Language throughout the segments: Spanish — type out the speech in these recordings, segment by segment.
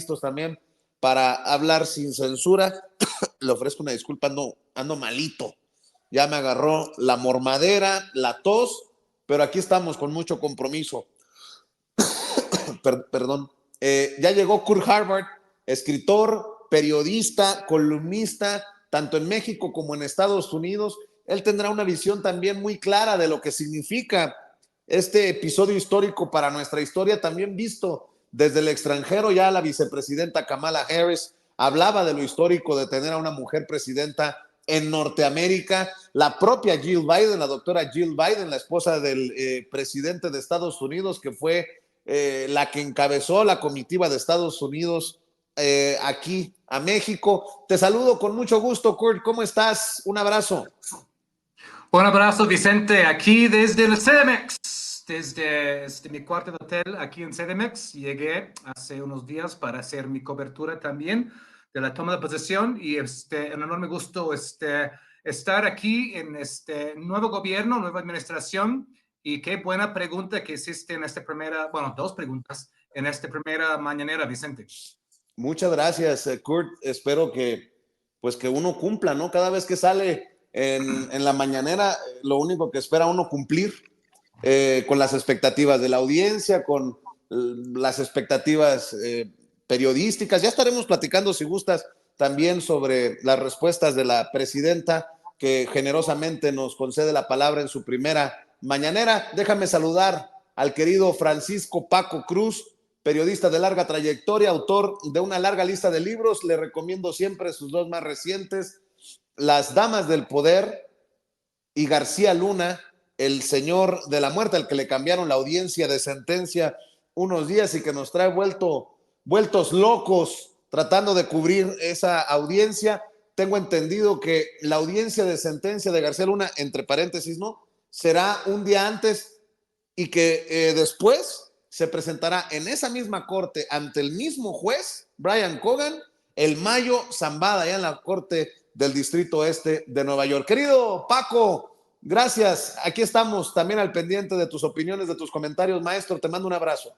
listos también para hablar sin censura. Le ofrezco una disculpa, ando malito. Ya me agarró la mormadera, la tos, pero aquí estamos con mucho compromiso. Perdón. Ya llegó Kurt Harvard, escritor, periodista, columnista, tanto en México como en Estados Unidos. Él tendrá una visión también muy clara de lo que significa este episodio histórico para nuestra historia, también visto desde el extranjero. Ya la vicepresidenta Kamala Harris hablaba de lo histórico de tener a una mujer presidenta en Norteamérica. La propia Jill Biden, la doctora Jill Biden, la esposa del presidente de Estados Unidos, que fue la que encabezó la comitiva de Estados Unidos aquí a México. Te saludo con mucho gusto, Kurt. ¿Cómo estás? Un abrazo. Un abrazo, Vicente, aquí desde el CDMX, desde mi cuarto de hotel aquí en CDMX. Llegué hace unos días para hacer mi cobertura también de la toma de posesión y un enorme gusto estar aquí en este nuevo gobierno, nueva administración. Y qué buena pregunta que hiciste en esta primera, bueno, dos preguntas en esta primera mañanera, Vicente. Muchas gracias, Kurt. Espero que uno cumpla, ¿no? Cada vez que sale en la mañanera, lo único que espera uno cumplir con las expectativas de la audiencia, con las expectativas periodísticas. Ya estaremos platicando, si gustas, también sobre las respuestas de la presidenta, que generosamente nos concede la palabra en su primera mañanera. Déjame saludar al querido Francisco Paco Cruz, periodista de larga trayectoria, autor de una larga lista de libros. Le recomiendo siempre sus dos más recientes, Las Damas del Poder y García Luna, el señor de la muerte, al que le cambiaron la audiencia de sentencia unos días y que nos trae vueltos locos tratando de cubrir esa audiencia. Tengo entendido que la audiencia de sentencia de García Luna, entre paréntesis, ¿no?, será un día antes y que después se presentará en esa misma corte ante el mismo juez, Brian Cogan, el Mayo Zambada, allá en la corte del Distrito Este de Nueva York. Querido Paco, gracias. Aquí estamos también al pendiente de tus opiniones, de tus comentarios, maestro. Te mando un abrazo.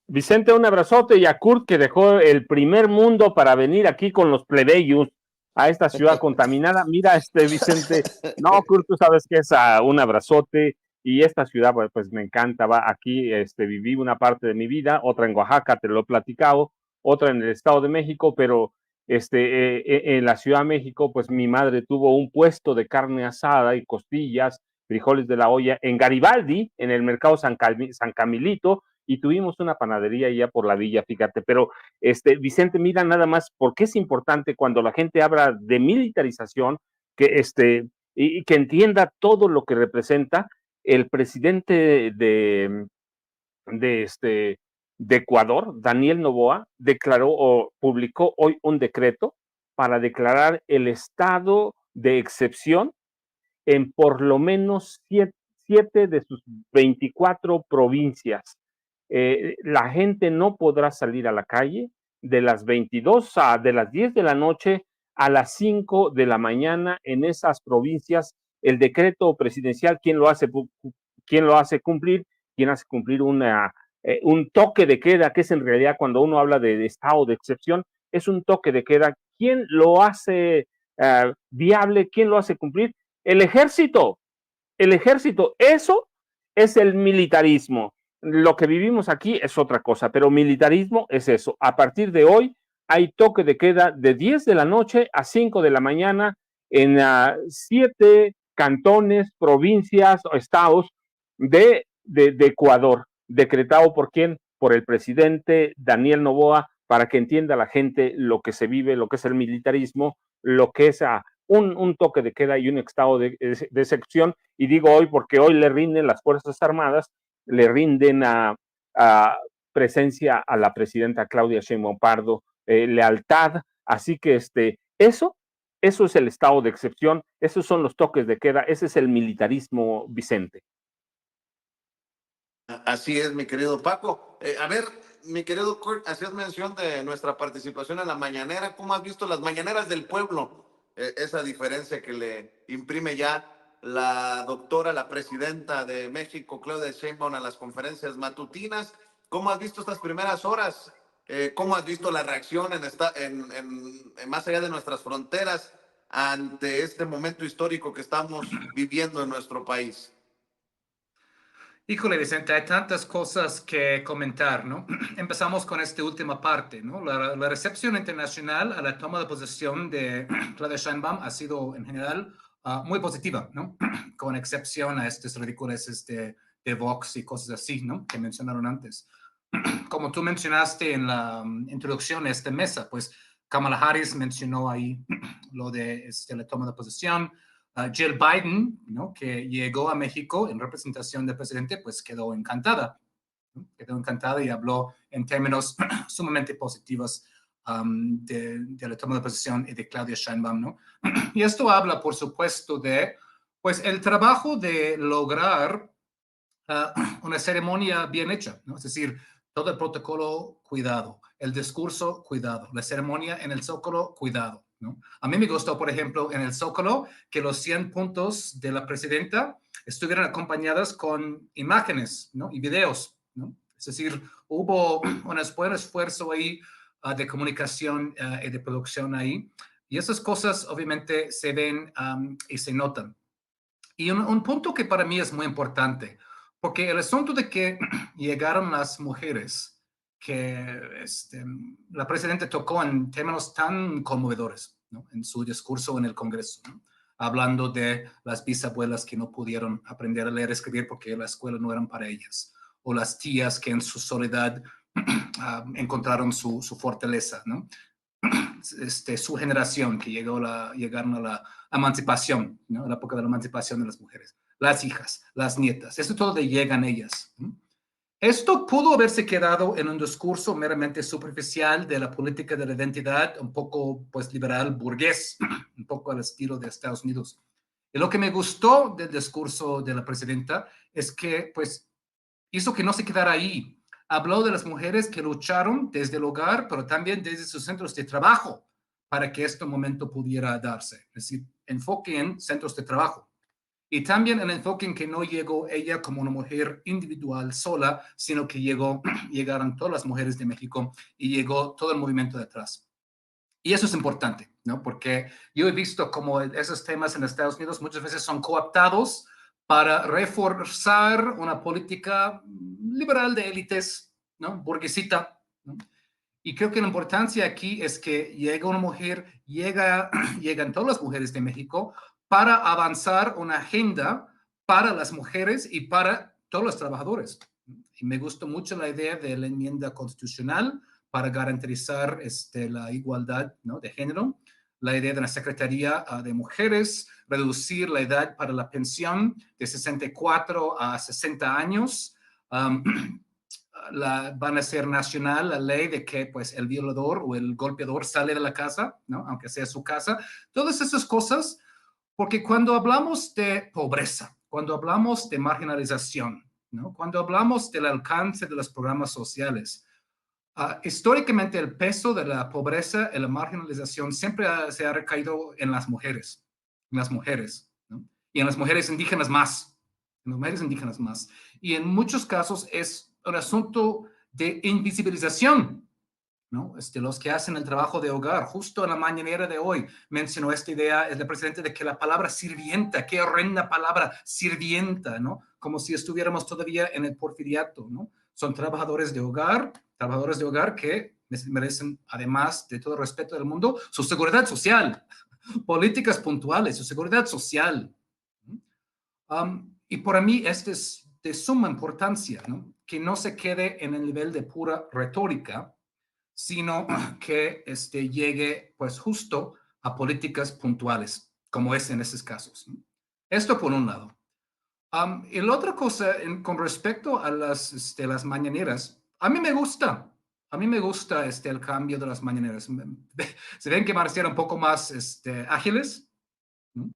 Vicente, un abrazote, y a Kurt, que dejó el primer mundo para venir aquí con los plebeyos a esta ciudad contaminada. Mira, Vicente, no, Kurt, tú sabes que es un abrazote, y esta ciudad, pues me encanta. Aquí viví una parte de mi vida, otra en Oaxaca, te lo he platicado, otra en el Estado de México, pero en la Ciudad de México, pues mi madre tuvo un puesto de carne asada y costillas, frijoles de la olla en Garibaldi, en el mercado San Camilito, y tuvimos una panadería ya por la villa, fíjate. Pero Vicente, mira nada más por qué es importante cuando la gente habla de militarización, que y que entienda todo lo que representa. El presidente de Ecuador, Daniel Noboa, declaró o publicó hoy un decreto para declarar el estado de excepción en por lo menos 7 de sus 24 provincias. La gente no podrá salir a la calle de las 10 de la noche a las 5 de la mañana en esas provincias. El decreto presidencial, ¿quién lo hace cumplir? ¿Quién hace cumplir un toque de queda, que es en realidad, cuando uno habla de estado de excepción, es un toque de queda? ¿Quién lo hace viable? ¿Quién lo hace cumplir? El ejército. Eso es el militarismo. Lo que vivimos aquí es otra cosa, pero militarismo es eso. A partir de hoy hay toque de queda de 10 de la noche a 5 de la mañana en 7 cantones, provincias o estados de Ecuador, decretado ¿por quién? Por el presidente Daniel Noboa, para que entienda la gente lo que se vive, lo que es el militarismo, lo que es un toque de queda y un estado de excepción. Y digo hoy porque hoy le rinden las Fuerzas Armadas, le rinden a presencia a la presidenta Claudia Sheinbaum Pardo, lealtad. Así que eso es el estado de excepción, esos son los toques de queda, ese es el militarismo, Vicente. Así es, mi querido Paco. A ver, mi querido Kurt, hacías mención de nuestra participación en la mañanera. ¿Cómo has visto las mañaneras del pueblo? Esa diferencia que le imprime ya la doctora, la presidenta de México, Claudia Sheinbaum, a las conferencias matutinas. ¿Cómo has visto estas primeras horas ¿Cómo has visto la reacción más allá de nuestras fronteras ante este momento histórico que estamos viviendo en nuestro país? Híjole, Vicente, hay tantas cosas que comentar, ¿no? Empezamos con esta última parte, ¿no? La recepción internacional a la toma de posesión de Claudia Sheinbaum ha sido, en general, muy positiva, ¿no? Con excepción a estos ridiculeces de Vox y cosas así, ¿no? Que mencionaron antes. Como tú mencionaste en la introducción de esta mesa, pues Kamala Harris mencionó ahí lo de la toma de posesión. Jill Biden, ¿no? Que llegó a México en representación del presidente, pues quedó encantada, ¿no? Quedó encantada y habló en términos sumamente positivos de la toma de posesión y de Claudia Sheinbaum, ¿no? Y esto habla, por supuesto, de pues el trabajo de lograr una ceremonia bien hecha, ¿no? Es decir, todo el protocolo, cuidado. El discurso, cuidado. La ceremonia en el Zócalo, cuidado, ¿no? A mí me gustó, por ejemplo, en el Zócalo, que los 100 puntos de la presidenta estuvieran acompañadas con imágenes, ¿no? Y videos, ¿no? Es decir, hubo un buen esfuerzo ahí de comunicación y de producción ahí. Y esas cosas obviamente se ven y se notan. Y un punto que para mí es muy importante, porque el asunto de que llegaron las mujeres, que la presidenta tocó en términos tan conmovedores, ¿no? En su discurso en el Congreso, ¿no? Hablando de las bisabuelas que no pudieron aprender a leer y escribir porque la escuela no era para ellas, o las tías que en su soledad encontraron su fortaleza, ¿no? Su generación que llegaron a la emancipación, ¿no? La época de la emancipación de las mujeres, las hijas, las nietas, eso todo de llegan ellas, ¿no? Esto pudo haberse quedado en un discurso meramente superficial de la política de la identidad, un poco pues liberal, burgués, un poco al estilo de Estados Unidos. Y lo que me gustó del discurso de la presidenta es que pues hizo que no se quedara ahí. Habló de las mujeres que lucharon desde el hogar, pero también desde sus centros de trabajo para que este momento pudiera darse. Es decir, enfoque en centros de trabajo. Y también el enfoque en que no llegó ella como una mujer individual sola, sino que llegaron todas las mujeres de México y llegó todo el movimiento detrás. Y eso es importante, ¿no? Porque yo he visto como esos temas en Estados Unidos muchas veces son cooptados para reforzar una política liberal de élites, ¿no? Burguesita, ¿no? Y creo que la importancia aquí es que llega una mujer, llegan todas las mujeres de México para avanzar una agenda para las mujeres y para todos los trabajadores. Y me gustó mucho la idea de la enmienda constitucional para garantizar la igualdad, ¿no? De género, la idea de la Secretaría de Mujeres, reducir la edad para la pensión de 64 a 60 años. Van a ser nacional la ley de que pues el violador o el golpeador sale de la casa, ¿no? Aunque sea su casa. Todas esas cosas, porque cuando hablamos de pobreza, cuando hablamos de marginalización, ¿no? Cuando hablamos del alcance de los programas sociales, históricamente el peso de la pobreza y la marginalización siempre se ha recaído en las mujeres, ¿no? Y en las mujeres indígenas más, en las mujeres indígenas más. Y en muchos casos es un asunto de invisibilización, ¿no? Los que hacen el trabajo de hogar. Justo en la mañanera de hoy mencionó esta idea el presidente de que la palabra sirvienta, qué horrenda palabra, sirvienta, ¿no? Como si estuviéramos todavía en el porfiriato, ¿no? Son trabajadores de hogar que merecen, además de todo el respeto del mundo, su seguridad social, políticas puntuales, su seguridad social. Y para mí esto es de suma importancia, ¿no? Que no se quede en el nivel de pura retórica, sino que llegue pues justo a políticas puntuales, como es en esos casos, ¿no? Esto por un lado. Y la otra cosa, con respecto a las mañaneras, a mí me gusta el cambio de las mañaneras. Se ven que van a ser un poco más ágiles, ¿no?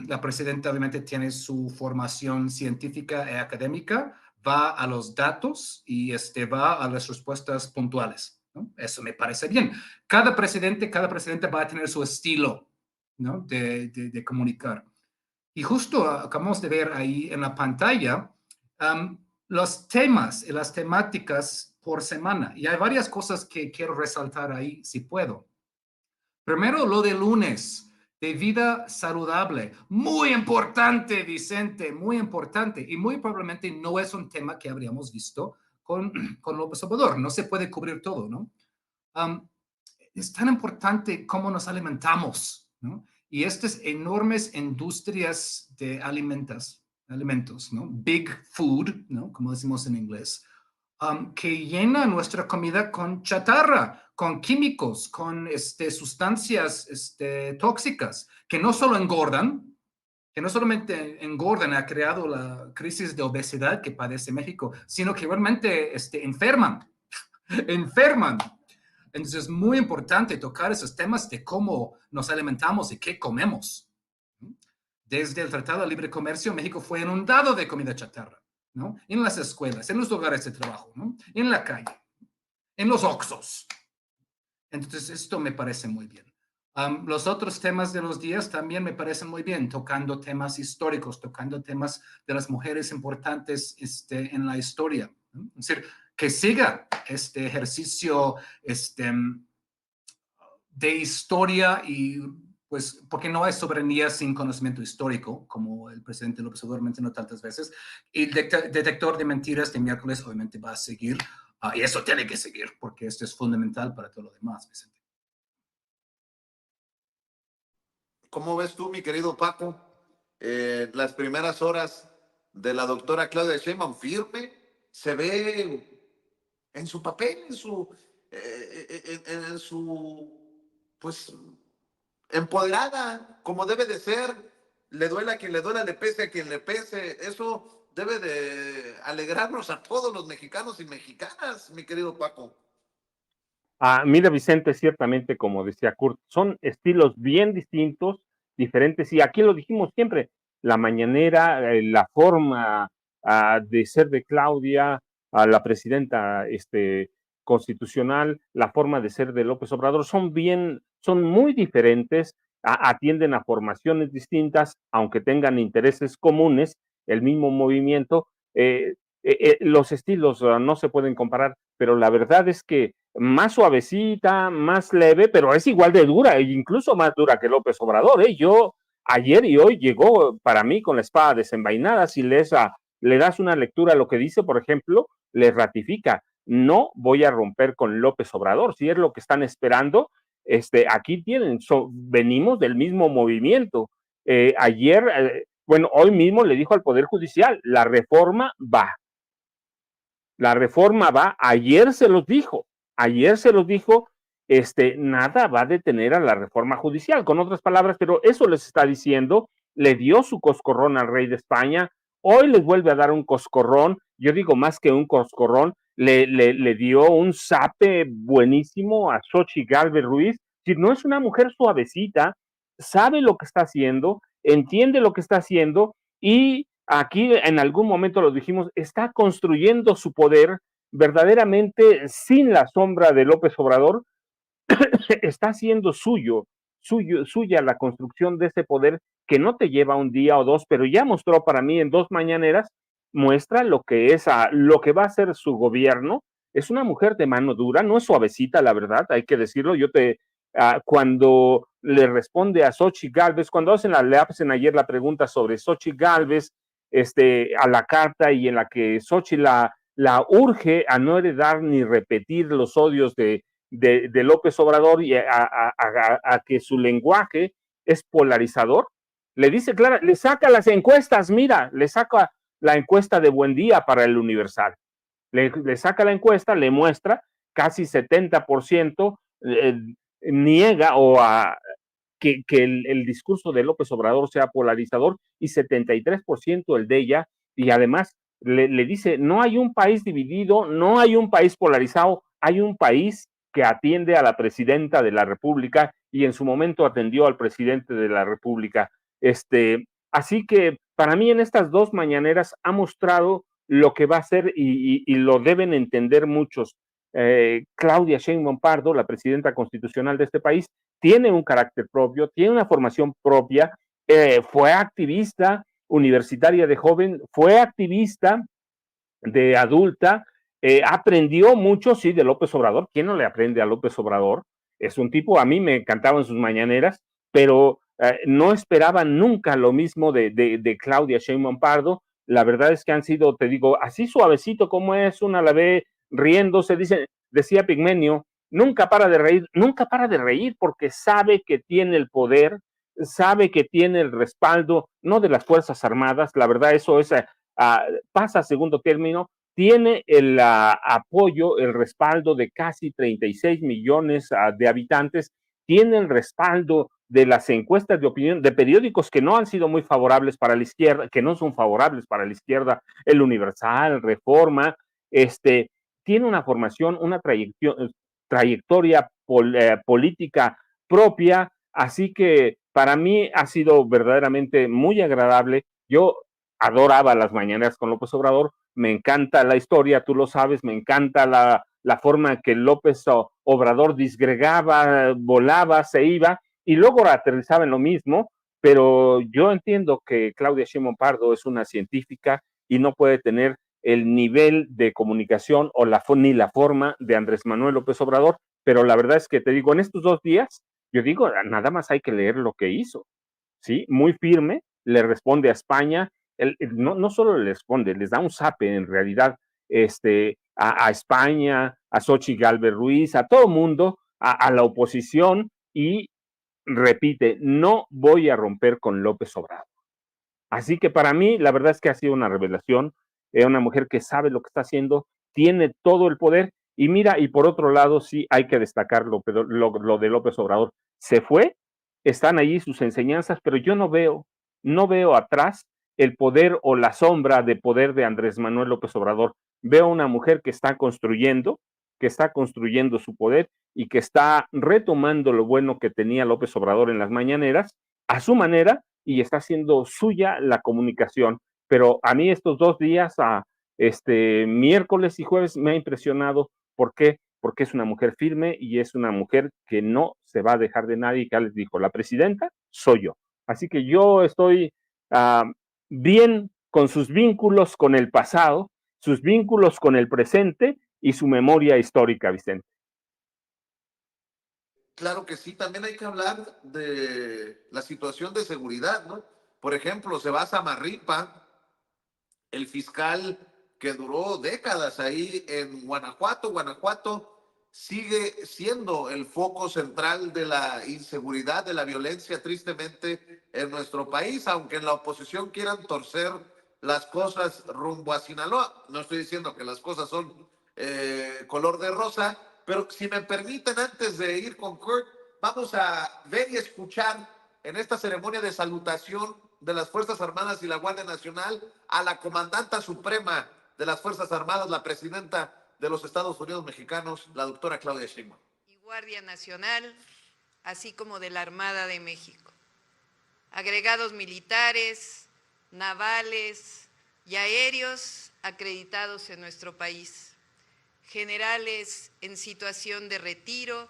La presidenta obviamente tiene su formación científica y académica, va a los datos y va a las respuestas puntuales, ¿no? Eso me parece bien. Cada presidente va a tener su estilo, ¿no? de comunicar. Y justo acabamos de ver ahí en la pantalla los temas y las temáticas por semana. Y hay varias cosas que quiero resaltar ahí, si puedo. Primero, lo de lunes, de vida saludable. Muy importante, Vicente, muy importante. Y muy probablemente no es un tema que habríamos visto con López Obrador. No se puede cubrir todo, ¿no? Es tan importante cómo nos alimentamos, ¿no? Y estas enormes industrias de alimentos, ¿no? Big food, ¿no? Como decimos en inglés, que llena nuestra comida con chatarra, con químicos, con sustancias tóxicas, que no solo engordan, que no solamente engordan, ha creado la crisis de obesidad que padece México, sino que realmente enferman, enferman. Entonces es muy importante tocar esos temas de cómo nos alimentamos y qué comemos. Desde el Tratado de Libre Comercio, México fue inundado de comida chatarra, ¿no? En las escuelas, en los lugares de trabajo, ¿no? En la calle, en los Oxxos. Entonces esto me parece muy bien. Los otros temas de los días también me parecen muy bien, tocando temas históricos, tocando temas de las mujeres importantes en la historia, ¿no? Es decir, que siga este ejercicio de historia y pues porque no hay soberanía sin conocimiento histórico, como el presidente López Obrador mencionó tantas veces. Y el detector de mentiras de miércoles obviamente va a seguir, y eso tiene que seguir, porque esto es fundamental para todo lo demás, Vicente. ¿Cómo ves tú, mi querido Paco, las primeras horas de la doctora Claudia Sheinbaum? Firme, se ve en su papel, en su, pues, empoderada, como debe de ser, le duela a quien le duela, le pese a quien le pese. Eso debe de alegrarnos a todos los mexicanos y mexicanas, mi querido Paco. Mira, Vicente, ciertamente, como decía Kurt, son estilos bien distintos, diferentes, y aquí lo dijimos siempre, la mañanera, la forma de ser de Claudia, la presidenta constitucional, la forma de ser de López Obrador, son muy diferentes, atienden a formaciones distintas, aunque tengan intereses comunes, el mismo movimiento, los estilos no se pueden comparar, pero la verdad es que más suavecita, más leve, pero es igual de dura, e incluso más dura que López Obrador. Yo ayer y hoy llegó para mí con la espada desenvainada. Si le das una lectura a lo que dice, por ejemplo, le ratifica, no voy a romper con López Obrador, si es lo que están esperando. Aquí tienen, venimos del mismo movimiento. Hoy mismo le dijo al Poder Judicial, la reforma va, ayer se los dijo, nada va a detener a la reforma judicial, con otras palabras, pero eso les está diciendo, le dio su coscorrón al rey de España, hoy les vuelve a dar un coscorrón, yo digo más que un coscorrón, le dio un zape buenísimo a Xochitl Gálvez Ruiz, si no es una mujer suavecita, sabe lo que está haciendo, entiende lo que está haciendo, y aquí en algún momento lo dijimos, está construyendo su poder verdaderamente sin la sombra de López Obrador, está haciendo suya la construcción de ese poder que no te lleva un día o dos, pero ya mostró para mí en 2 mañaneras, muestra lo que va a ser su gobierno. Es una mujer de mano dura, no es suavecita, la verdad, hay que decirlo. Cuando le responde a Xochitl Gálvez, cuando le hacen ayer la pregunta sobre Xochitl Gálvez, a la carta, y en la que Xochitl la urge a no heredar ni repetir los odios de López Obrador y a que su lenguaje es polarizador, le dice claro, le saca las encuestas, mira, le saca la encuesta de Buen Día para el Universal, le saca la encuesta, le muestra casi 70% niega que el discurso de López Obrador sea polarizador, y 73% el de ella, y además le dice, no hay un país dividido, no hay un país polarizado, hay un país que atiende a la presidenta de la República, y en su momento atendió al presidente de la República. Así que para mí en estas 2 mañaneras ha mostrado lo que va a ser, y lo deben entender muchos. Claudia Sheinbaum Pardo, la presidenta constitucional de este país, tiene un carácter propio, tiene una formación propia, fue activista universitaria de joven, fue activista de adulta, Aprendió mucho, sí, de López Obrador. ¿Quién no le aprende a López Obrador? Es un tipo, a mí me encantaban sus mañaneras, pero no esperaba nunca lo mismo de Claudia Sheinbaum Pardo. La verdad es que han sido, te digo, así suavecito como es, una la ve riéndose, decía Pigmenio, nunca para de reír porque sabe que tiene el poder, sabe que tiene el respaldo, no de las Fuerzas Armadas, la verdad eso es, pasa a segundo término, tiene el apoyo, el respaldo de casi 36 millones de habitantes, tiene el respaldo de las encuestas de opinión de periódicos que no han sido muy favorables para la izquierda, que no son favorables para la izquierda, el Universal, Reforma, tiene una formación, una trayectoria política propia, así que para mí ha sido verdaderamente muy agradable. Yo adoraba las mañaneras con López Obrador, me encanta la historia, tú lo sabes, me encanta la forma que López Obrador disgregaba, volaba, se iba y luego aterrizaba en lo mismo, pero yo entiendo que Claudia Sheinbaum Pardo es una científica y no puede tener el nivel de comunicación o ni la forma de Andrés Manuel López Obrador, pero la verdad es que te digo, en estos 2 días, yo digo, nada más hay que leer lo que hizo, ¿sí? Muy firme, le responde a España, no solo le responde, les da un zape en realidad a España, a Xochitl Gálvez Ruiz, a todo mundo, a la oposición y repite, no voy a romper con López Obrador. Así que para mí, la verdad es que ha sido una revelación, una mujer que sabe lo que está haciendo, tiene todo el poder y mira, y por otro lado, sí hay que destacar lo de López Obrador. Se fue, están allí sus enseñanzas, pero yo no veo atrás el poder o la sombra de poder de Andrés Manuel López Obrador. Veo una mujer que está construyendo su poder y que está retomando lo bueno que tenía López Obrador en las mañaneras a su manera y está haciendo suya la comunicación. Pero a mí estos 2 días, miércoles y jueves, me ha impresionado. ¿Por qué? Porque es una mujer firme y es una mujer que no se va a dejar de nadie. Ya les dijo, la presidenta soy yo. Así que yo estoy bien con sus vínculos con el pasado, sus vínculos con el presente y su memoria histórica, Vicente. Claro que sí, también hay que hablar de la situación de seguridad, ¿no? Por ejemplo, se va a Samarripa, el fiscal que duró décadas ahí en Guanajuato sigue siendo el foco central de la inseguridad, de la violencia, tristemente, en nuestro país, aunque en la oposición quieran torcer las cosas rumbo a Sinaloa. No estoy diciendo que las cosas son color de rosa, pero si me permiten, antes de ir con Kurt, vamos a ver y escuchar en esta ceremonia de salutación de las Fuerzas Armadas y la Guardia Nacional a la comandanta suprema de las Fuerzas Armadas, la presidenta de los Estados Unidos mexicanos, la doctora Claudia Sheinbaum. Y Guardia Nacional, así como de la Armada de México. Agregados militares, navales y aéreos acreditados en nuestro país. Generales en situación de retiro,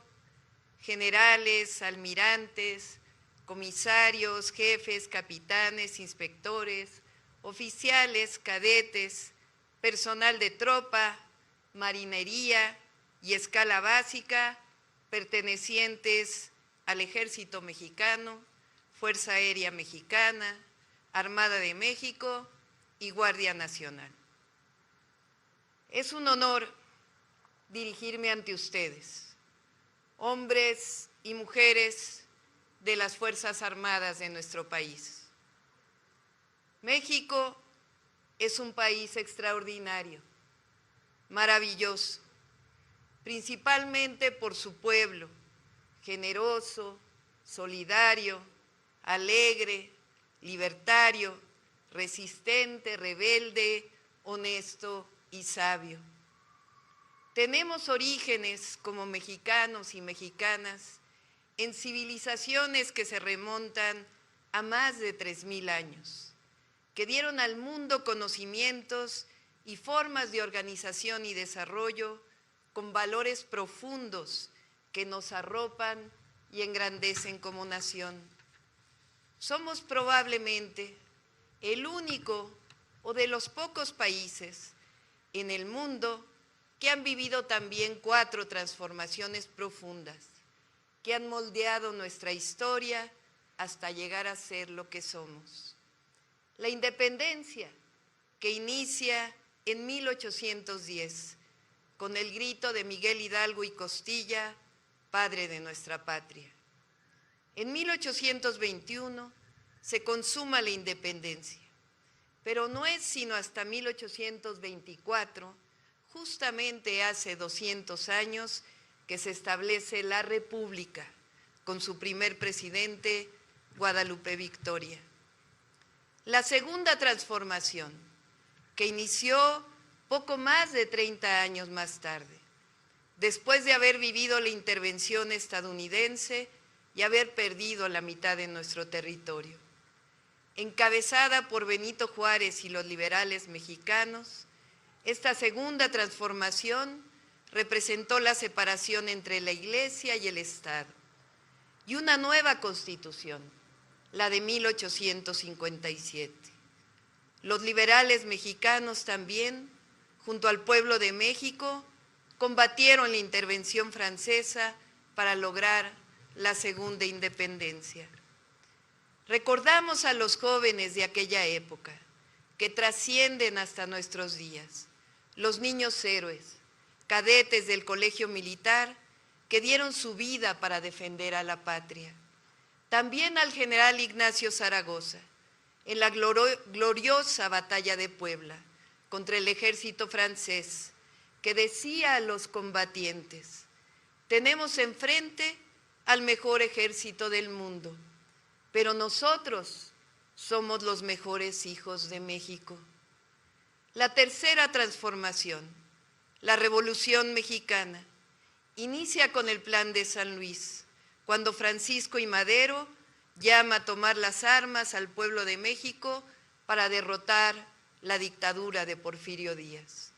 generales, almirantes, comisarios, jefes, capitanes, inspectores, oficiales, cadetes, personal de tropa, marinería y escala básica, pertenecientes al Ejército Mexicano, Fuerza Aérea Mexicana, Armada de México y Guardia Nacional. Es un honor dirigirme ante ustedes, hombres y mujeres de las Fuerzas Armadas de nuestro país. México es un país extraordinario, maravilloso, principalmente por su pueblo, generoso, solidario, alegre, libertario, resistente, rebelde, honesto y sabio. Tenemos orígenes como mexicanos y mexicanas en civilizaciones que se remontan a más de 3,000 años, que dieron al mundo conocimientos y formas de organización y desarrollo con valores profundos que nos arropan y engrandecen como nación. Somos probablemente el único o de los pocos países en el mundo que han vivido también 4 transformaciones profundas, que han moldeado nuestra historia hasta llegar a ser lo que somos. La independencia, que inicia en 1810, con el grito de Miguel Hidalgo y Costilla, padre de nuestra patria. En 1821 se consuma la independencia, pero no es sino hasta 1824, justamente hace 200 años, que se establece la República, con su primer presidente, Guadalupe Victoria. La segunda transformación, que inició poco más de 30 años más tarde, después de haber vivido la intervención estadounidense y haber perdido la mitad de nuestro territorio. Encabezada por Benito Juárez y los liberales mexicanos, esta segunda transformación representó la separación entre la Iglesia y el Estado y una nueva Constitución, la de 1857. Los liberales mexicanos también, junto al pueblo de México, combatieron la intervención francesa para lograr la segunda independencia. Recordamos a los jóvenes de aquella época, que trascienden hasta nuestros días, los niños héroes, cadetes del colegio militar, que dieron su vida para defender a la patria. También al general Ignacio Zaragoza, en la gloriosa batalla de Puebla, contra el ejército francés, que decía a los combatientes: tenemos enfrente al mejor ejército del mundo, pero nosotros somos los mejores hijos de México. La tercera transformación, la Revolución Mexicana, inicia con el Plan de San Luis, cuando Francisco I. Madero llama a tomar las armas al pueblo de México para derrotar la dictadura de Porfirio Díaz.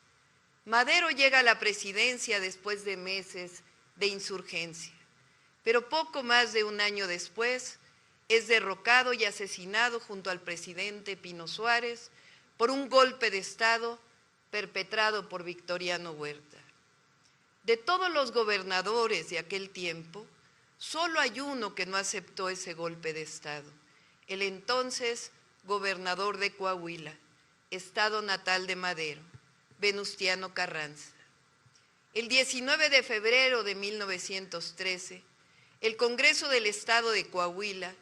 Madero llega a la presidencia después de meses de insurgencia, pero poco más de un año después es derrocado y asesinado junto al presidente Pino Suárez por un golpe de Estado perpetrado por Victoriano Huerta. De todos los gobernadores de aquel tiempo, solo hay uno que no aceptó ese golpe de Estado, el entonces gobernador de Coahuila, estado natal de Madero, Venustiano Carranza. El 19 de febrero de 1913, el Congreso del Estado de Coahuila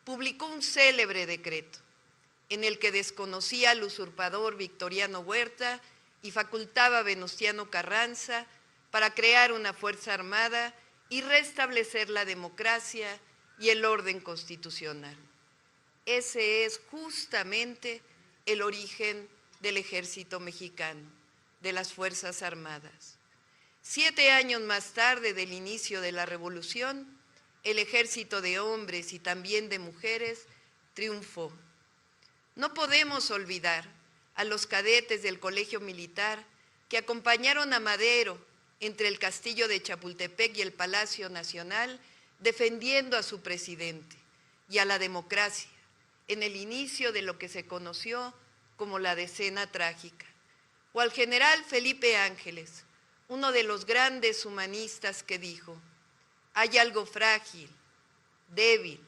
publicó un célebre decreto en el que desconocía al usurpador Victoriano Huerta y facultaba a Venustiano Carranza para crear una fuerza armada y restablecer la democracia y el orden constitucional. Ese es justamente el origen del ejército mexicano, de las Fuerzas Armadas. 7 años más tarde del inicio de la revolución, el ejército de hombres y también de mujeres triunfó. No podemos olvidar a los cadetes del Colegio Militar que acompañaron a Madero entre el castillo de Chapultepec y el Palacio Nacional, defendiendo a su presidente y a la democracia en el inicio de lo que se conoció como la Decena Trágica, o al general Felipe Ángeles, uno de los grandes humanistas, que dijo: hay algo frágil, débil,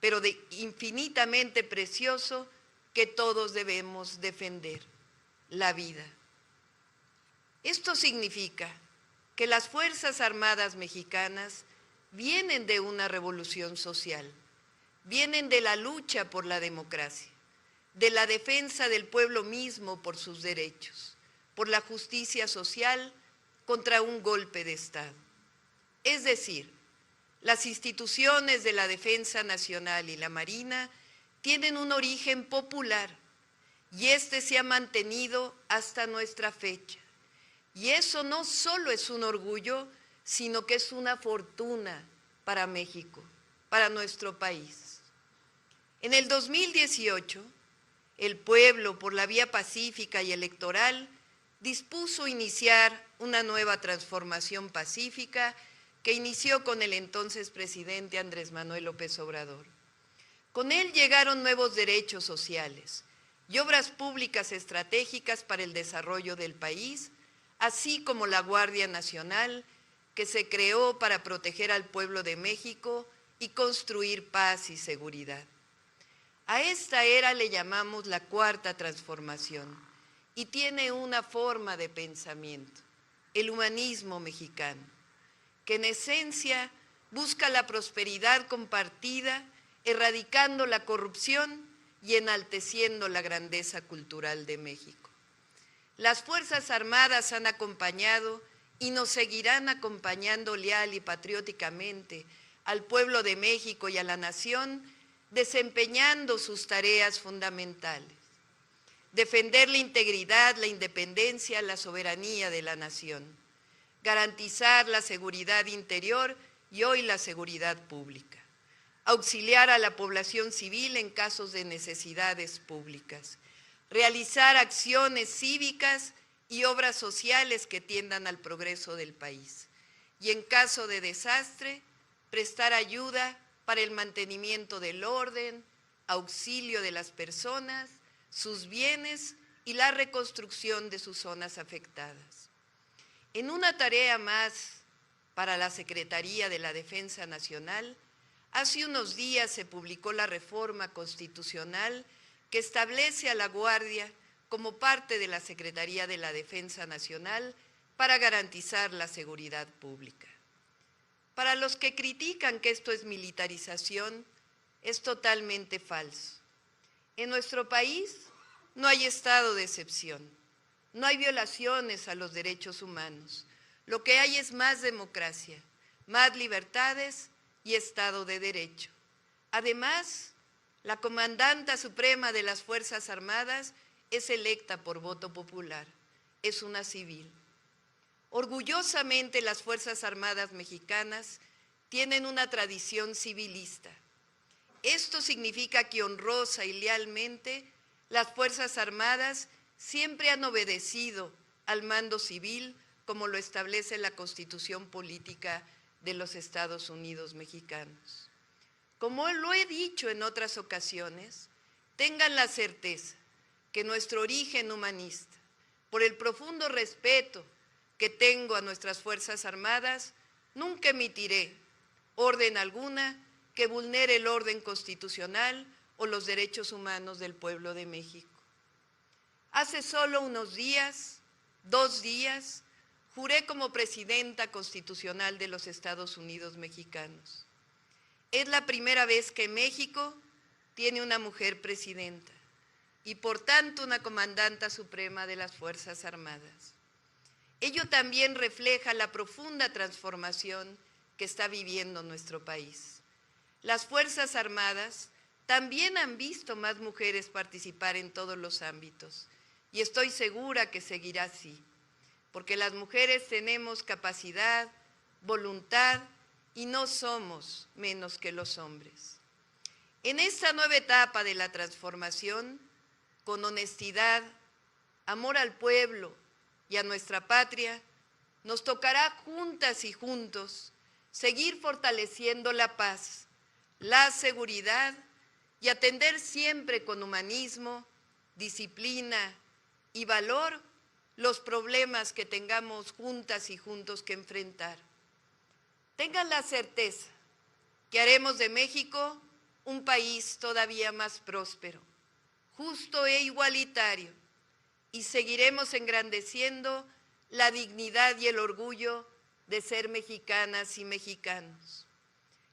pero infinitamente precioso que todos debemos defender: la vida. Esto significa que las Fuerzas Armadas mexicanas vienen de una revolución social, vienen de la lucha por la democracia, de la defensa del pueblo mismo por sus derechos, por la justicia social contra un golpe de Estado. Es decir, las instituciones de la Defensa Nacional y la Marina tienen un origen popular y este se ha mantenido hasta nuestra fecha. Y eso no solo es un orgullo, sino que es una fortuna para México, para nuestro país. En el 2018, el pueblo, por la vía pacífica y electoral, dispuso iniciar una nueva transformación pacífica que inició con el entonces presidente Andrés Manuel López Obrador. Con él llegaron nuevos derechos sociales y obras públicas estratégicas para el desarrollo del país, así como la Guardia Nacional, que se creó para proteger al pueblo de México y construir paz y seguridad. A esta era le llamamos la Cuarta Transformación y tiene una forma de pensamiento, el humanismo mexicano, que en esencia busca la prosperidad compartida, erradicando la corrupción y enalteciendo la grandeza cultural de México. Las Fuerzas Armadas han acompañado y nos seguirán acompañando leal y patrióticamente al pueblo de México y a la nación, desempeñando sus tareas fundamentales: defender la integridad, la independencia, la soberanía de la nación, garantizar la seguridad interior y hoy la seguridad pública, auxiliar a la población civil en casos de necesidades públicas, realizar acciones cívicas y obras sociales que tiendan al progreso del país, y en caso de desastre, prestar ayuda para el mantenimiento del orden, auxilio de las personas, sus bienes y la reconstrucción de sus zonas afectadas. En una tarea más para la Secretaría de la Defensa Nacional, hace unos días se publicó la reforma constitucional que establece a la Guardia como parte de la Secretaría de la Defensa Nacional para garantizar la seguridad pública. Para los que critican que esto es militarización, es totalmente falso. En nuestro país no hay estado de excepción, no hay violaciones a los derechos humanos. Lo que hay es más democracia, más libertades y Estado de Derecho. Además, la comandanta suprema de las Fuerzas Armadas es electa por voto popular, es una civil. Orgullosamente, las Fuerzas Armadas mexicanas tienen una tradición civilista. Esto significa que honrosa y lealmente las Fuerzas Armadas siempre han obedecido al mando civil, como lo establece la Constitución Política de los Estados Unidos Mexicanos. Como lo he dicho en otras ocasiones, tengan la certeza que nuestro origen humanista, por el profundo respeto que tengo a nuestras Fuerzas Armadas, nunca emitiré orden alguna que vulnere el orden constitucional o los derechos humanos del pueblo de México. Hace solo unos días, 2 días, juré como presidenta constitucional de los Estados Unidos Mexicanos. Es la primera vez que México tiene una mujer presidenta y por tanto una comandanta suprema de las Fuerzas Armadas. Ello también refleja la profunda transformación que está viviendo nuestro país. Las Fuerzas Armadas también han visto más mujeres participar en todos los ámbitos y estoy segura que seguirá así, porque las mujeres tenemos capacidad, voluntad y no somos menos que los hombres. En esta nueva etapa de la transformación, con honestidad, amor al pueblo y a nuestra patria, nos tocará juntas y juntos seguir fortaleciendo la paz, la seguridad y atender siempre con humanismo, disciplina y valor los problemas que tengamos juntas y juntos que enfrentar. Tengan la certeza que haremos de México un país todavía más próspero, justo e igualitario, y seguiremos engrandeciendo la dignidad y el orgullo de ser mexicanas y mexicanos.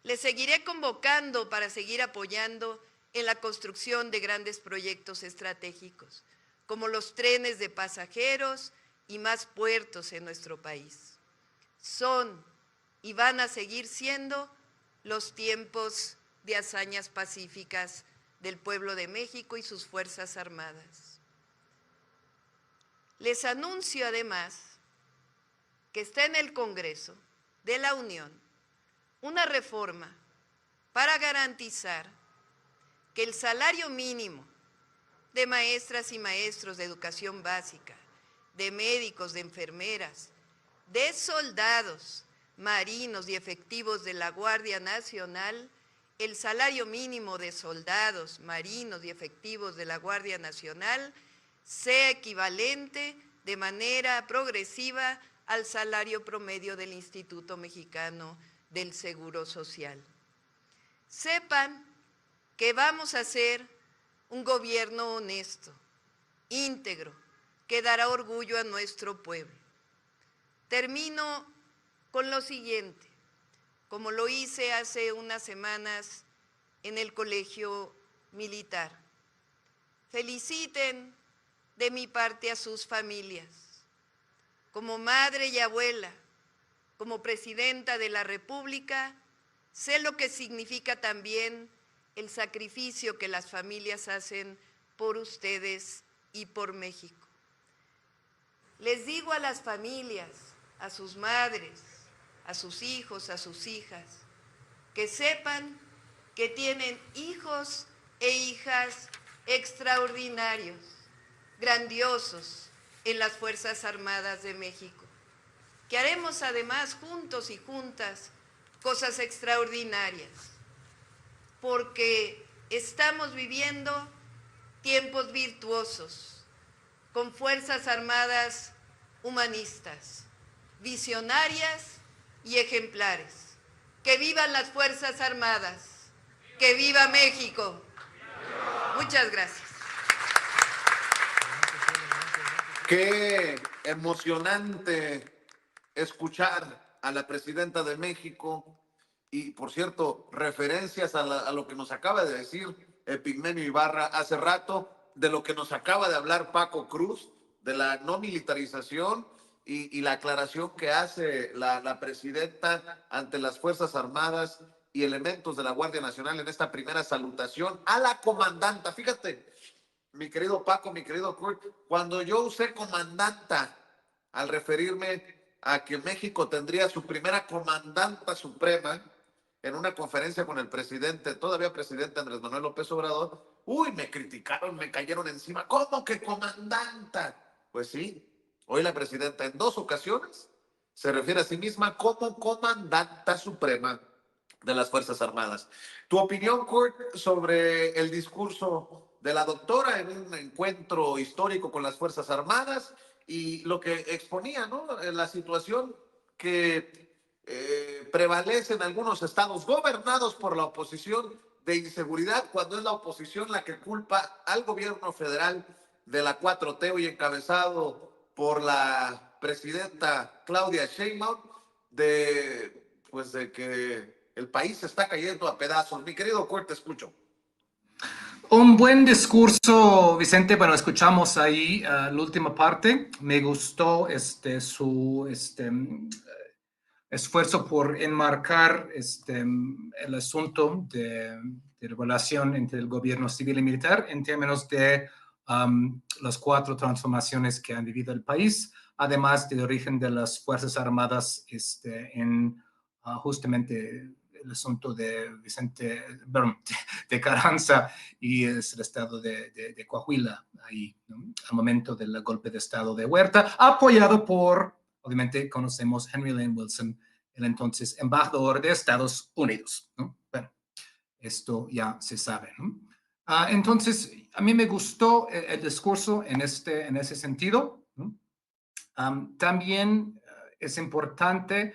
Les seguiré convocando para seguir apoyando en la construcción de grandes proyectos estratégicos, como los trenes de pasajeros y más puertos en nuestro país. Son y van a seguir siendo los tiempos de hazañas pacíficas del pueblo de México y sus Fuerzas Armadas. Les anuncio además que está en el Congreso de la Unión una reforma para garantizar que el salario mínimo de maestras y maestros de educación básica, de médicos, de enfermeras, de soldados, marinos y efectivos de la Guardia Nacional, el salario mínimo de soldados, marinos y efectivos de la Guardia Nacional sea equivalente de manera progresiva al salario promedio del Instituto Mexicano del Seguro Social. Sepan que vamos a hacer un gobierno honesto, íntegro, que dará orgullo a nuestro pueblo. Termino con lo siguiente, como lo hice hace unas semanas en el Colegio Militar. Feliciten de mi parte a sus familias. Como madre y abuela, como presidenta de la República, sé lo que significa también el sacrificio que las familias hacen por ustedes y por México. Les digo a las familias, a sus madres, a sus hijos, a sus hijas, que sepan que tienen hijos e hijas extraordinarios, grandiosos en las Fuerzas Armadas de México, que haremos además juntos y juntas cosas extraordinarias, porque estamos viviendo tiempos virtuosos, con Fuerzas Armadas humanistas, visionarias y ejemplares. ¡Que vivan las Fuerzas Armadas! ¡Que viva México! Muchas gracias. Qué emocionante escuchar a la presidenta de México y, por cierto, referencias a lo que nos acaba de decir Epigmenio Ibarra hace rato, de lo que nos acaba de hablar Paco Cruz, de la no militarización y la aclaración que hace la presidenta ante las Fuerzas Armadas y elementos de la Guardia Nacional en esta primera salutación a la comandanta. Fíjate, mi querido Paco, mi querido Kurt, cuando yo usé comandanta al referirme a que México tendría su primera comandanta suprema en una conferencia con el presidente, todavía presidente Andrés Manuel López Obrador, uy, me criticaron, me cayeron encima. ¿Cómo que comandanta? Pues sí, hoy la presidenta en 2 ocasiones se refiere a sí misma como comandanta suprema de las Fuerzas Armadas. Tu opinión, Kurt, sobre el discurso de la doctora en un encuentro histórico con las Fuerzas Armadas y lo que exponía, ¿no? La situación que prevalece en algunos estados gobernados por la oposición de inseguridad, cuando es la oposición la que culpa al gobierno federal de la 4T, hoy encabezado por la presidenta Claudia Sheinbaum, de que el país se está cayendo a pedazos. Mi querido Kurt, te escucho. Un buen discurso, Vicente. Bueno, escuchamos ahí la última parte. Me gustó su esfuerzo por enmarcar el asunto de relación entre el gobierno civil y militar en términos de las 4 transformaciones que han vivido el país, además del origen de las Fuerzas Armadas en justamente el asunto de de Carranza y es el estado de Coahuila, ahí, ¿no? Al momento del golpe de estado de Huerta, apoyado por, obviamente, conocemos Henry Lane Wilson, el entonces embajador de Estados Unidos, ¿no? Bueno, esto ya se sabe, ¿no? Entonces, a mí me gustó el discurso en ese sentido, ¿no? También es importante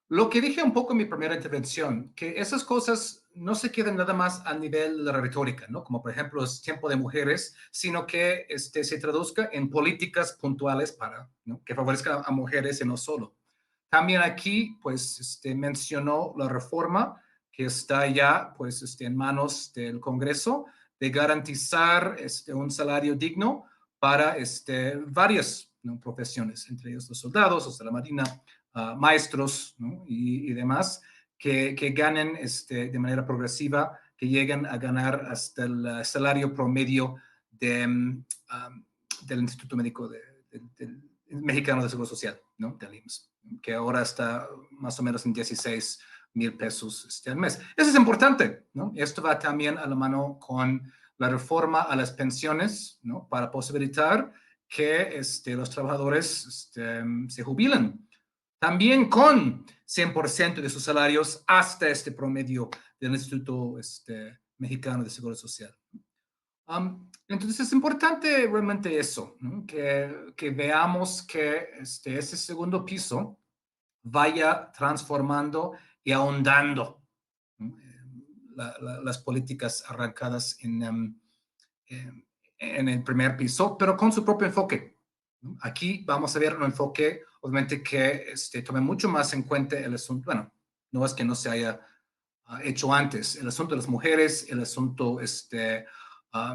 lo que dije un poco en mi primera intervención, que esas cosas no se quedan nada más a nivel de la retórica, ¿no? Como por ejemplo el tiempo de mujeres, sino que se traduzca en políticas puntuales para, ¿no? Que favorezcan a mujeres y no solo. También aquí, pues, mencionó la reforma que está ya, pues, en manos del Congreso de garantizar un salario digno para varias, ¿no? profesiones, entre ellos los soldados, los de la Marina, maestros, ¿no? y demás, que ganen de manera progresiva, que lleguen a ganar hasta el salario promedio del Instituto Médico del Mexicano de Seguro Social, ¿no? Del IMSS, que ahora está más o menos en 16,000 pesos al mes. Eso es importante, ¿no? Esto va también a la mano con la reforma a las pensiones, ¿no? Para posibilitar que los trabajadores se jubilen también con 100% de sus salarios hasta este promedio del Instituto Mexicano de Seguro Social. Entonces es importante realmente eso, ¿no? Que veamos que ese segundo piso vaya transformando y ahondando, ¿no? Las políticas arrancadas en el primer piso, pero con su propio enfoque, ¿no? Aquí vamos a ver un enfoque, obviamente, que tome mucho más en cuenta el asunto. Bueno, no es que no se haya hecho antes, el asunto de las mujeres, el asunto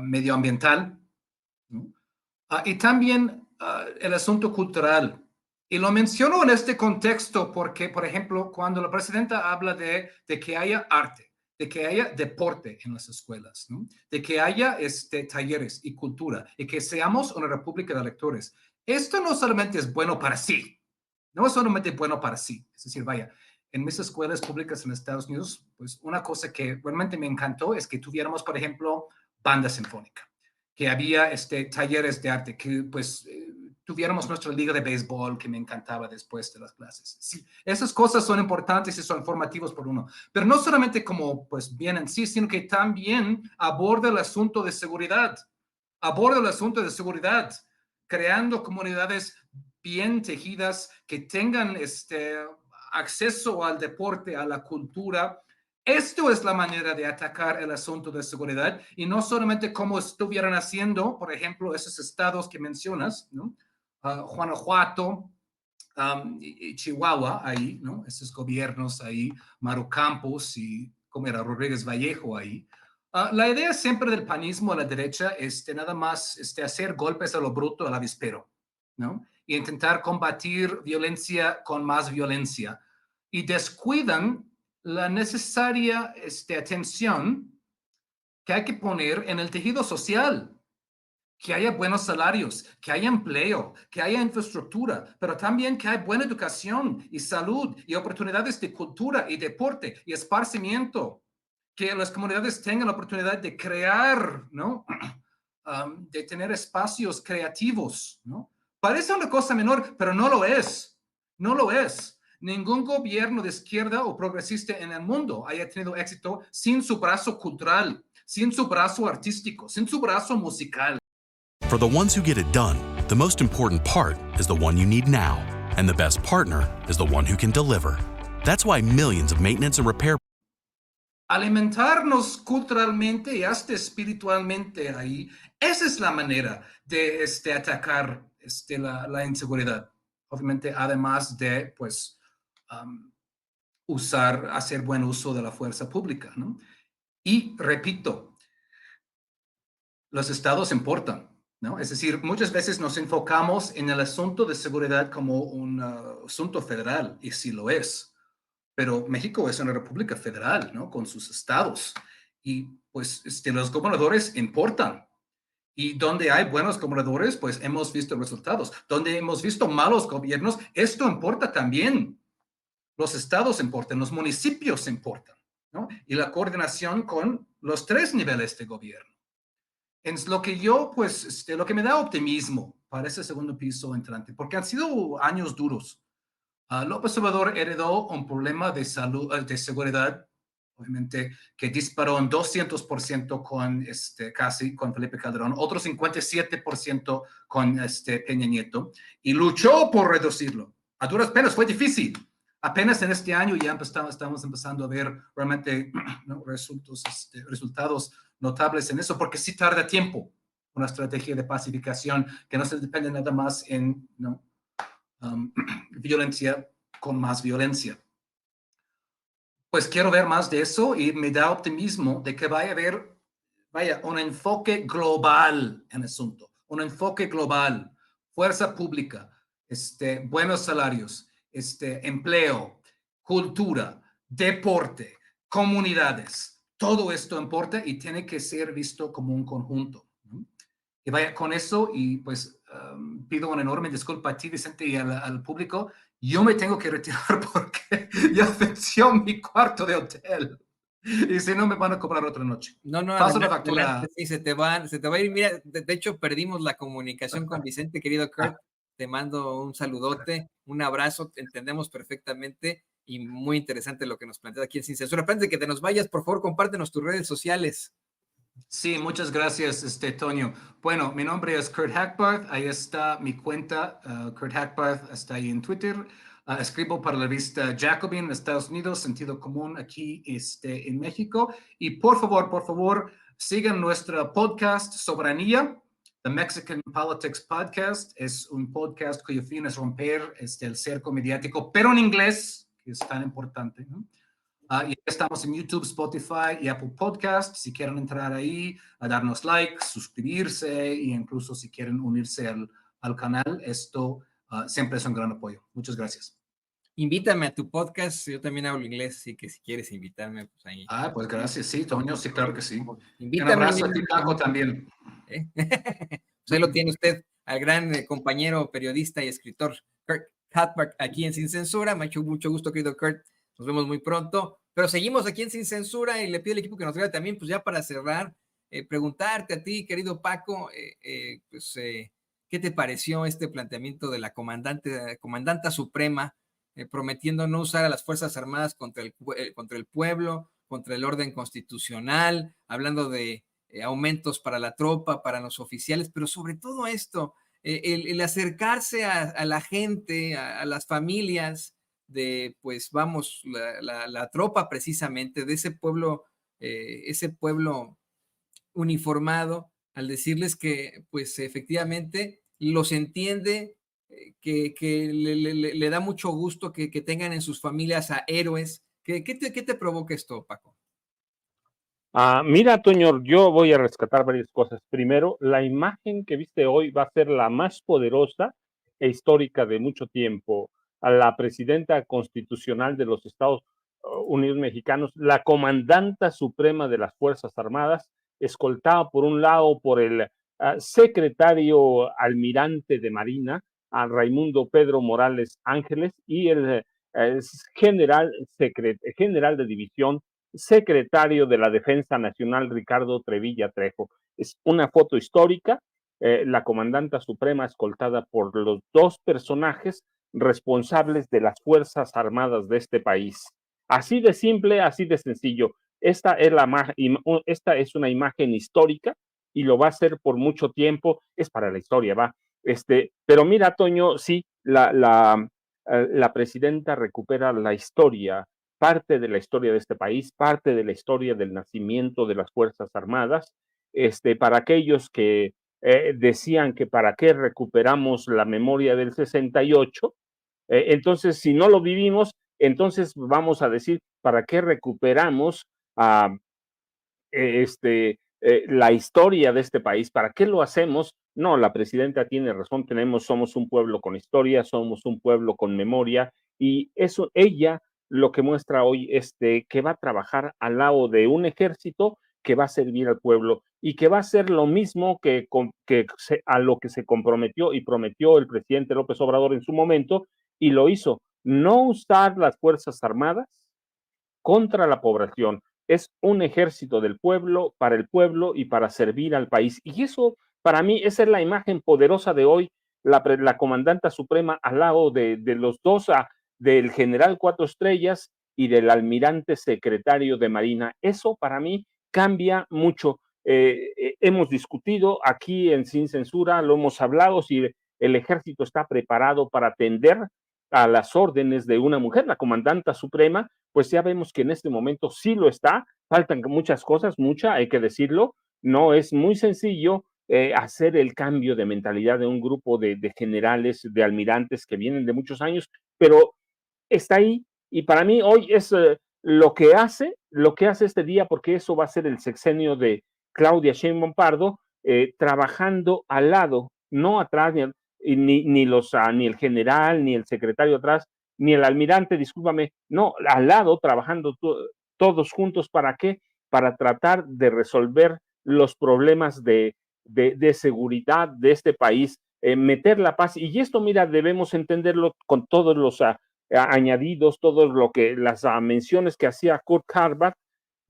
medioambiental, ¿no? Y también el asunto cultural. Y lo menciono en este contexto porque, por ejemplo, cuando la presidenta habla de que haya arte, de que haya deporte en las escuelas, ¿no? De que haya talleres y cultura, y que seamos una república de lectores. Esto no solamente es bueno para sí, no es solamente bueno para sí. Es decir, vaya, en mis escuelas públicas en Estados Unidos, pues una cosa que realmente me encantó es que tuviéramos, por ejemplo, banda sinfónica, que había talleres de arte, que pues tuviéramos nuestra liga de béisbol que me encantaba después de las clases. Sí, esas cosas son importantes y son formativos por uno, pero no solamente como pues bien en sí, sino que también aborda el asunto de seguridad, creando comunidades bien tejidas que tengan acceso al deporte, a la cultura. Esto es la manera de atacar el asunto de seguridad y no solamente como estuvieran haciendo, por ejemplo, esos estados que mencionas, ¿no? Guanajuato, y Chihuahua, ahí, ¿no? Esos gobiernos ahí, Maru Campos y, ¿cómo era? Rodríguez Vallejo ahí. La idea siempre del panismo a la derecha es nada más hacer golpes a lo bruto, al avispero, ¿no? Y intentar combatir violencia con más violencia. Y descuidan la necesaria atención que hay que poner en el tejido social, que haya buenos salarios, que haya empleo, que haya infraestructura, pero también que haya buena educación y salud y oportunidades de cultura y deporte y esparcimiento, que las comunidades tengan la oportunidad de crear, ¿no? De tener espacios creativos, ¿no? Parece una cosa menor, pero no lo es. No lo es. Ningún gobierno de izquierda o progresista en el mundo haya tenido éxito sin su brazo cultural, sin su brazo artístico, sin su brazo musical. For the ones who get it done, the most important part is the one you need now. And the best partner is the one who can deliver. That's why millions of maintenance and repair. Alimentarnos culturalmente y hasta espiritualmente ahí, esa es la manera de atacar la inseguridad. Obviamente, además de, pues, hacer buen uso de la fuerza pública, ¿no? Y repito, los estados importan, ¿no? Es decir, muchas veces nos enfocamos en el asunto de seguridad como un asunto federal, y sí lo es. Pero México es una república federal, ¿no? Con sus estados. Y pues los gobernadores importan. Y donde hay buenos gobernadores, pues hemos visto resultados. Donde hemos visto malos gobiernos, esto importa también. Los estados importan, los municipios importan, ¿no? Y la coordinación con los 3 niveles de gobierno. Es lo que yo, pues, lo que me da optimismo para ese segundo piso entrante, porque han sido años duros. López Obrador heredó un problema de salud, de seguridad, obviamente, que disparó en 200% con casi con Felipe Calderón, otro 57% con Peña Nieto, y luchó por reducirlo. A duras penas, fue difícil. Apenas en este año ya estamos empezando a ver realmente, ¿no? Resultados notables en eso, porque sí tarda tiempo una estrategia de pacificación que no se depende nada más en, ¿no? Violencia con más violencia. Pues quiero ver más de eso y me da optimismo de que vaya a haber, un enfoque global en el asunto, un enfoque global, fuerza pública, buenos salarios, empleo, cultura, deporte, comunidades, todo esto importa y tiene que ser visto como un conjunto, ¿no? Y vaya con eso y pues pido una enorme disculpa a ti, Vicente, y al público. Yo me tengo que retirar porque ya venció mi cuarto de hotel. Y si no, me van a cobrar otra noche. No, Paso la factura. adelante, sí, se te va a ir. Mira, de hecho, perdimos la comunicación con Vicente, querido Kurt. Te mando un saludote, un abrazo, te entendemos perfectamente y muy interesante lo que nos planteas aquí en Sin Censura. Antes de que te nos vayas, por favor, compártenos tus redes sociales. Sí, muchas gracias, Toño. Bueno, mi nombre es Kurt Hackbarth, ahí está mi cuenta, Kurt Hackbarth, está ahí en Twitter. Escribo para la revista Jacobin en Estados Unidos, Sentido Común aquí en México. Y por favor, sigan nuestro podcast Soberanía, The Mexican Politics Podcast. Es un podcast cuyo fin es romper el cerco mediático, pero en inglés, que es tan importante, ¿no? Y estamos en YouTube, Spotify y Apple Podcast. Si quieren entrar ahí, a darnos like, suscribirse e incluso si quieren unirse al canal, esto siempre es un gran apoyo. Muchas gracias. Invítame a tu podcast, yo también hablo inglés, así que si quieres invitarme, pues ahí. Pues gracias, sí, Toño, sí, claro que sí. Invítame. Un abrazo a ti, Paco, también. Pues ahí lo tiene usted, al gran compañero, periodista y escritor Kurt Hackbarth, aquí en Sin Censura. Me ha hecho mucho gusto, querido Kurt. Nos vemos muy pronto. Pero seguimos aquí en Sin Censura y le pido al equipo que nos vea también, pues ya para cerrar, preguntarte a ti, querido Paco, ¿qué te pareció este planteamiento de la comandanta suprema, prometiendo no usar a las Fuerzas Armadas contra el pueblo, contra el orden constitucional, hablando de aumentos para la tropa, para los oficiales, pero sobre todo esto, el acercarse a la gente, a las familias de, pues vamos, la tropa precisamente, de ese pueblo uniformado, al decirles que pues efectivamente los entiende, que le da mucho gusto que tengan en sus familias a héroes. ¿Qué te provoca esto, Paco? Mira, Toño, yo voy a rescatar varias cosas. Primero, la imagen que viste hoy va a ser la más poderosa e histórica de mucho tiempo. A la presidenta constitucional de los Estados Unidos Mexicanos, la comandanta suprema de las Fuerzas Armadas, escoltada por un lado por el secretario almirante de Marina, a Raimundo Pedro Morales Ángeles, y el general de división, secretario de la Defensa Nacional, Ricardo Trevilla Trejo. Es una foto histórica, la comandanta suprema escoltada por los dos personajes responsables de las Fuerzas Armadas de este país. Así de simple, así de sencillo. Esta es una imagen histórica y lo va a ser por mucho tiempo. Es para la historia, va. Pero mira, Toño, sí, la presidenta recupera la historia, parte de la historia de este país, parte de la historia del nacimiento de las Fuerzas Armadas. Para aquellos que decían que para qué recuperamos la memoria del 68, entonces si no lo vivimos, entonces vamos a decir, ¿para qué recuperamos la historia de este país? ¿Para qué lo hacemos? No, la presidenta tiene razón, somos un pueblo con historia, somos un pueblo con memoria, y eso ella lo que muestra hoy es que va a trabajar al lado de un ejército que va a servir al pueblo y que va a hacer lo mismo a lo que se comprometió y prometió el presidente López Obrador en su momento, y lo hizo: no usar las Fuerzas Armadas contra la población. Es un ejército del pueblo, para el pueblo y para servir al país. Y eso, para mí, esa es la imagen poderosa de hoy, la comandanta suprema al lado de los dos, del general Cuatro Estrellas y del almirante secretario de Marina. Eso para mí cambia mucho. Hemos discutido aquí en Sin Censura, lo hemos hablado, si el ejército está preparado para atender a las órdenes de una mujer, la comandanta suprema. Pues ya vemos que en este momento sí lo está. Faltan muchas cosas, hay que decirlo. No es muy sencillo hacer el cambio de mentalidad de un grupo de generales, de almirantes que vienen de muchos años, pero está ahí, y para mí hoy es lo que hace este día, porque eso va a ser el sexenio de Claudia Sheinbaum Pardo, trabajando al lado, no atrás, ni el general, ni el secretario atrás, ni el almirante, discúlpame, no, al lado, trabajando todos juntos. ¿Para qué? Para tratar de resolver los problemas de seguridad de este país, meter la paz. Y esto, mira, debemos entenderlo con todos los añadidos, las menciones que hacía Kurt Hackbarth.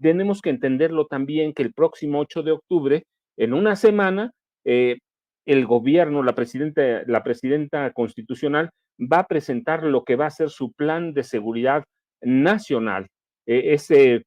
Tenemos que entenderlo también, que el próximo 8 de octubre, en una semana, el gobierno, la presidenta constitucional, va a presentar lo que va a ser su plan de seguridad nacional. Ese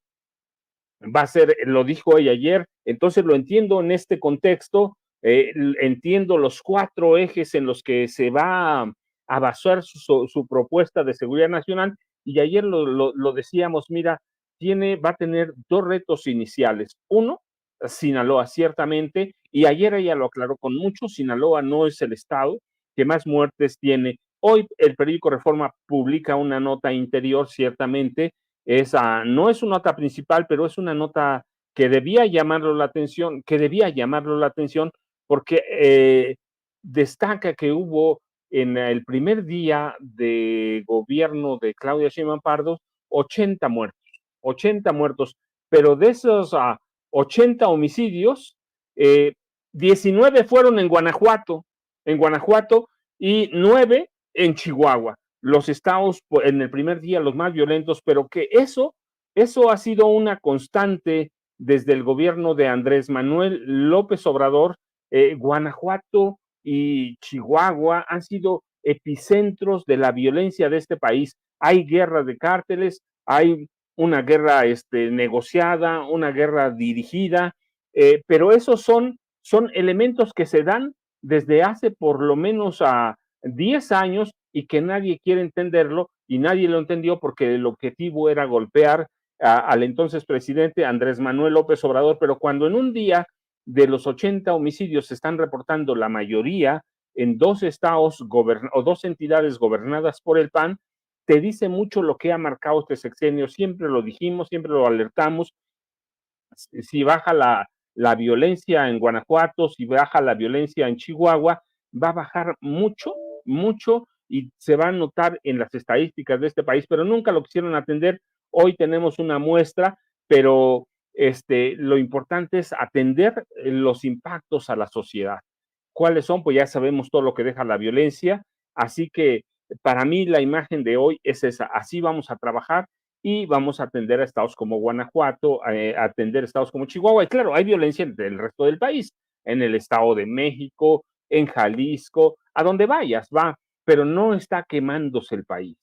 va a ser, lo dijo ella ayer, entonces lo entiendo en este contexto, entiendo los 4 ejes en los que se va a basar su propuesta de seguridad nacional, y ayer lo decíamos, mira, va a tener 2 retos iniciales. Uno, Sinaloa, ciertamente, y ayer ella lo aclaró con mucho, Sinaloa no es el estado que más muertes tiene. Hoy el periódico Reforma publica una nota interior, ciertamente, no es una nota principal, pero es una nota que debía llamarlo la atención, porque destaca que hubo en el primer día de gobierno de Claudia Sheinbaum Pardo 80 muertos, pero de esos 80 homicidios, 19 fueron en Guanajuato, y 9 en Chihuahua. Los estados en el primer día los más violentos, pero que eso ha sido una constante desde el gobierno de Andrés Manuel López Obrador. Guanajuato y Chihuahua han sido epicentros de la violencia de este país. Hay guerra de cárteles, hay una guerra negociada, una guerra dirigida, pero esos son elementos que se dan desde hace por lo menos 10 años y que nadie quiere entenderlo, y nadie lo entendió porque el objetivo era golpear al entonces presidente Andrés Manuel López Obrador. Pero cuando en un día de los 80 homicidios se están reportando la mayoría en 2 estados o 2 entidades gobernadas por el PAN, te dice mucho lo que ha marcado este sexenio. Siempre lo dijimos, siempre lo alertamos. Si baja la violencia en Guanajuato, si baja la violencia en Chihuahua, va a bajar mucho, y se va a notar en las estadísticas de este país, pero nunca lo quisieron atender. Hoy tenemos una muestra, pero lo importante es atender los impactos a la sociedad. ¿Cuáles son? Pues ya sabemos todo lo que deja la violencia, así que para mí la imagen de hoy es esa. Así vamos a trabajar y vamos a atender a estados como Guanajuato, a atender estados como Chihuahua. Y claro, hay violencia en el resto del país, en el Estado de México, en Jalisco, a donde vayas, va, pero no está quemándose el país.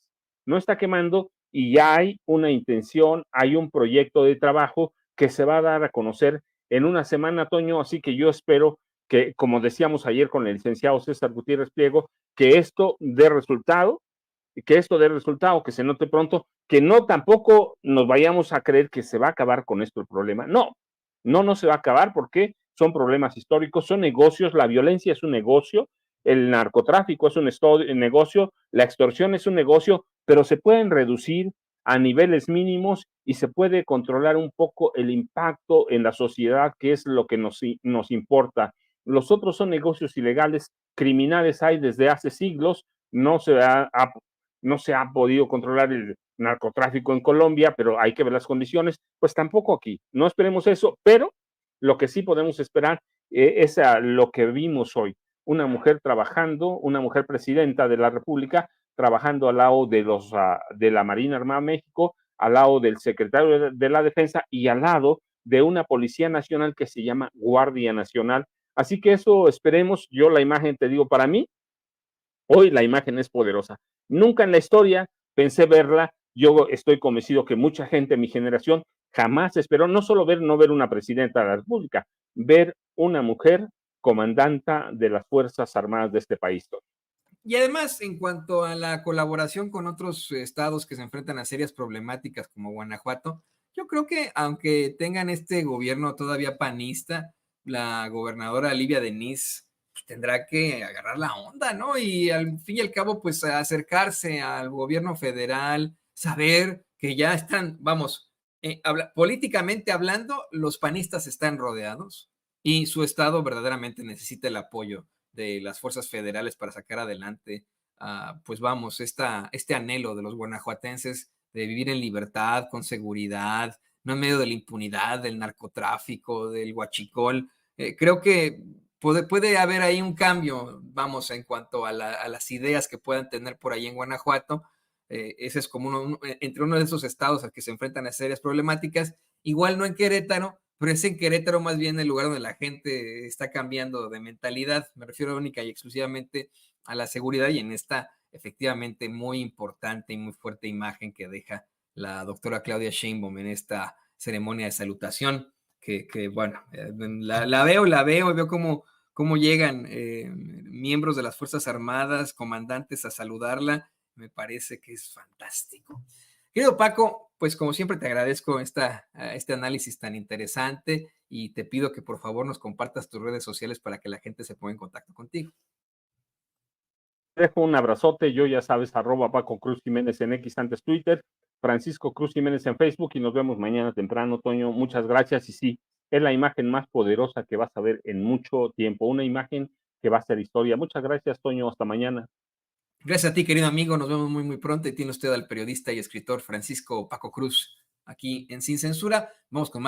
No está quemando, y ya hay una intención, hay un proyecto de trabajo que se va a dar a conocer en una semana, Toño, así que yo espero que, como decíamos ayer con el licenciado César Gutiérrez Pliego, que esto dé resultado, que se note pronto, que no tampoco nos vayamos a creer que se va a acabar con esto el problema. No se va a acabar, porque son problemas históricos, son negocios, la violencia es un negocio, el narcotráfico es un negocio, la extorsión es un negocio, pero se pueden reducir a niveles mínimos y se puede controlar un poco el impacto en la sociedad, que es lo que nos importa. Los otros son negocios ilegales, criminales hay desde hace siglos. No se ha podido controlar el narcotráfico en Colombia, pero hay que ver las condiciones. Pues tampoco aquí. No esperemos eso, pero lo que sí podemos esperar es lo que vimos hoy. Una mujer trabajando, una mujer presidenta de la República, trabajando al lado de la Marina Armada de México, al lado del secretario de la Defensa y al lado de una Policía Nacional que se llama Guardia Nacional. Así que eso esperemos. Yo la imagen, te digo, para mí, hoy la imagen es poderosa. Nunca en la historia pensé verla. Yo estoy convencido que mucha gente de mi generación jamás esperó no solo no ver una presidenta de la República, ver una mujer comandanta de las Fuerzas Armadas de este país. Y además, en cuanto a la colaboración con otros estados que se enfrentan a serias problemáticas como Guanajuato, yo creo que aunque tengan este gobierno todavía panista, la gobernadora Livia Denis pues, tendrá que agarrar la onda, ¿no? Y al fin y al cabo, pues acercarse al gobierno federal, saber que ya están, vamos, políticamente hablando, los panistas están rodeados y su estado verdaderamente necesita el apoyo de las fuerzas federales para sacar adelante, pues vamos, este anhelo de los guanajuatenses de vivir en libertad, con seguridad, no en medio de la impunidad, del narcotráfico, del huachicol. Creo que puede haber ahí un cambio, vamos, en cuanto a las ideas que puedan tener por ahí en Guanajuato. Ese es como entre uno de esos estados al que se enfrentan a serias problemáticas, igual no en Querétaro, pero es en Querétaro más bien el lugar donde la gente está cambiando de mentalidad. Me refiero única y exclusivamente a la seguridad y en esta efectivamente muy importante y muy fuerte imagen que deja la doctora Claudia Sheinbaum en esta ceremonia de salutación, que bueno, la veo y veo cómo llegan miembros de las Fuerzas Armadas, comandantes a saludarla. Me parece que es fantástico. Querido Paco, pues como siempre te agradezco este análisis tan interesante y te pido que por favor nos compartas tus redes sociales para que la gente se ponga en contacto contigo. Dejo un abrazote, yo ya sabes, @Paco Cruz Jiménez en X, antes Twitter, Francisco Cruz Jiménez en Facebook, y nos vemos mañana temprano, Toño. Muchas gracias, y sí, es la imagen más poderosa que vas a ver en mucho tiempo, una imagen que va a ser historia. Muchas gracias, Toño, hasta mañana. Gracias a ti, querido amigo, nos vemos muy pronto, y tiene usted al periodista y escritor Francisco Paco Cruz aquí en Sin Censura. Vamos con más